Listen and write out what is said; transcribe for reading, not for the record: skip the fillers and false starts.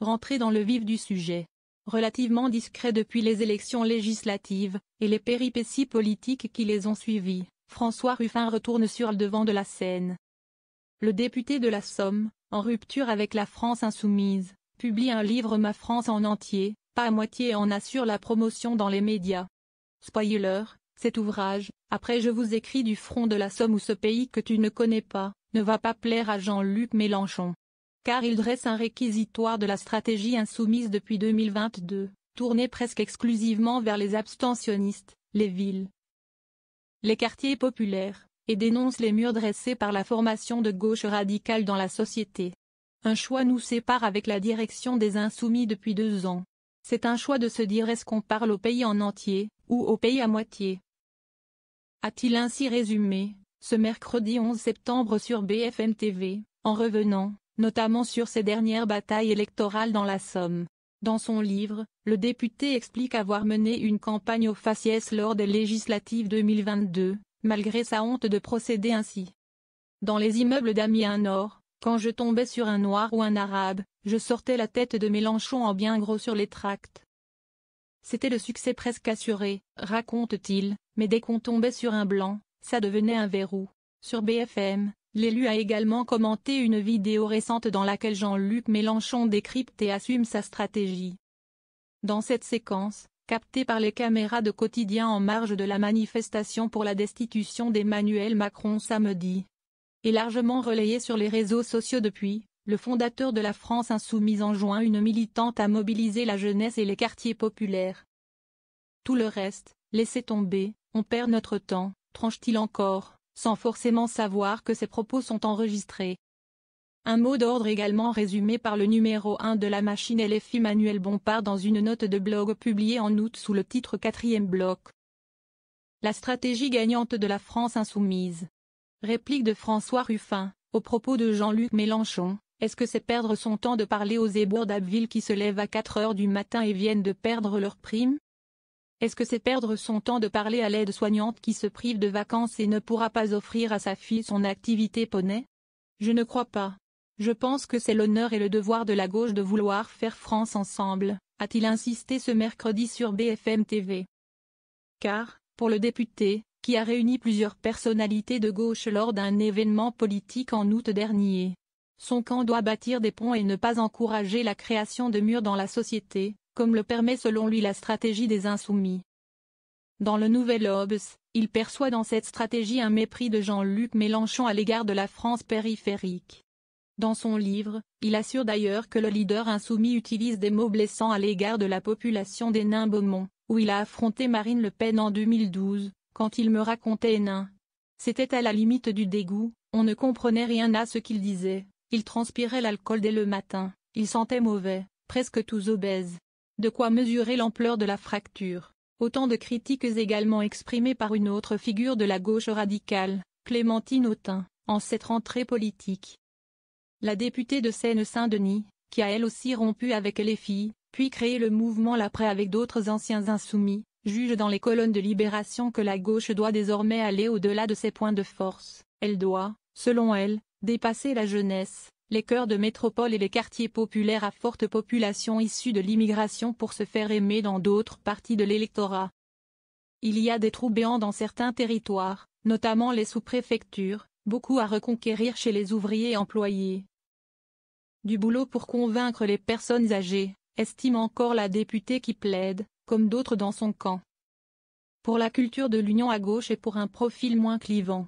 rentrer dans le vif du sujet. Relativement discret depuis les élections législatives, et les péripéties politiques qui les ont suivies, François Ruffin retourne sur le devant de la scène. Le député de la Somme, en rupture avec la France insoumise, publie un livre Ma France en entier, pas à moitié et en assure la promotion dans les médias. Spoiler, cet ouvrage, après Je vous écris du front de la Somme ou ce pays que tu ne connais pas, ne va pas plaire à Jean-Luc Mélenchon. Car il dresse un réquisitoire de la stratégie insoumise depuis 2022, tourné presque exclusivement vers les abstentionnistes, les villes, les quartiers populaires, et dénonce les murs dressés par la formation de gauche radicale dans la société. Un choix nous sépare avec la direction des Insoumis depuis 2 ans. C'est un choix de se dire est-ce qu'on parle au pays en entier, ou au pays à moitié. A-t-il ainsi résumé, ce mercredi 11 septembre sur BFM TV, en revenant, notamment sur ses dernières batailles électorales dans la Somme. Dans son livre, le député explique avoir mené une campagne au faciès lors des législatives 2022, malgré sa honte de procéder ainsi. Dans les immeubles d'Amiens Nord, quand je tombais sur un noir ou un arabe, je sortais la tête de Mélenchon en bien gros sur les tracts. C'était le succès presque assuré, raconte-t-il, mais dès qu'on tombait sur un blanc, ça devenait un verrou. Sur BFM, l'élu a également commenté une vidéo récente dans laquelle Jean-Luc Mélenchon décrypte et assume sa stratégie. Dans cette séquence, captée par les caméras de Quotidien en marge de la manifestation pour la destitution d'Emmanuel Macron samedi, et largement relayée sur les réseaux sociaux depuis, le fondateur de la France insoumise enjoint une militante à mobiliser la jeunesse et les quartiers populaires. Tout le reste, laissez tomber, on perd notre temps, tranche-t-il encore, sans forcément savoir que ses propos sont enregistrés. Un mot d'ordre également résumé par le numéro 1 de la machine LFI Manuel Bompard dans une note de blog publiée en août sous le titre 4e bloc. La stratégie gagnante de la France insoumise. Réplique de François Ruffin, au propos de Jean-Luc Mélenchon, est-ce que c'est perdre son temps de parler aux éboueurs d'Abbeville qui se lèvent à 4 heures du matin et viennent de perdre leur prime? Est-ce que c'est perdre son temps de parler à l'aide-soignante qui se prive de vacances et ne pourra pas offrir à sa fille son activité poney? Je ne crois pas. Je pense que c'est l'honneur et le devoir de la gauche de vouloir faire France ensemble, a-t-il insisté ce mercredi sur BFM TV. Car, pour le député, qui a réuni plusieurs personnalités de gauche lors d'un événement politique en août dernier, son camp doit bâtir des ponts et ne pas encourager la création de murs dans la société, comme le permet selon lui la stratégie des Insoumis. Dans le Nouvel Obs, il perçoit dans cette stratégie un mépris de Jean-Luc Mélenchon à l'égard de la France périphérique. Dans son livre, il assure d'ailleurs que le leader insoumis utilise des mots blessants à l'égard de la population des Nains-Beaumont, où il a affronté Marine Le Pen en 2012, quand il me racontait nain. C'était à la limite du dégoût, on ne comprenait rien à ce qu'il disait, il transpirait l'alcool dès le matin, il sentait mauvais, presque tous obèses. De quoi mesurer l'ampleur de la fracture. Autant de critiques également exprimées par une autre figure de la gauche radicale, Clémentine Autain, en cette rentrée politique. La députée de Seine-Saint-Denis, qui a elle aussi rompu avec les filles, puis créé le mouvement L'Après avec d'autres anciens insoumis, juge dans les colonnes de Libération que la gauche doit désormais aller au-delà de ses points de force. Elle doit, selon elle, dépasser la jeunesse, les cœurs de métropole et les quartiers populaires à forte population issue de l'immigration pour se faire aimer dans d'autres parties de l'électorat. Il y a des trous béants dans certains territoires, notamment les sous-préfectures, beaucoup à reconquérir chez les ouvriers employés. Du boulot pour convaincre les personnes âgées, estime encore la députée qui plaide, comme d'autres dans son camp, pour la culture de l'union à gauche et pour un profil moins clivant.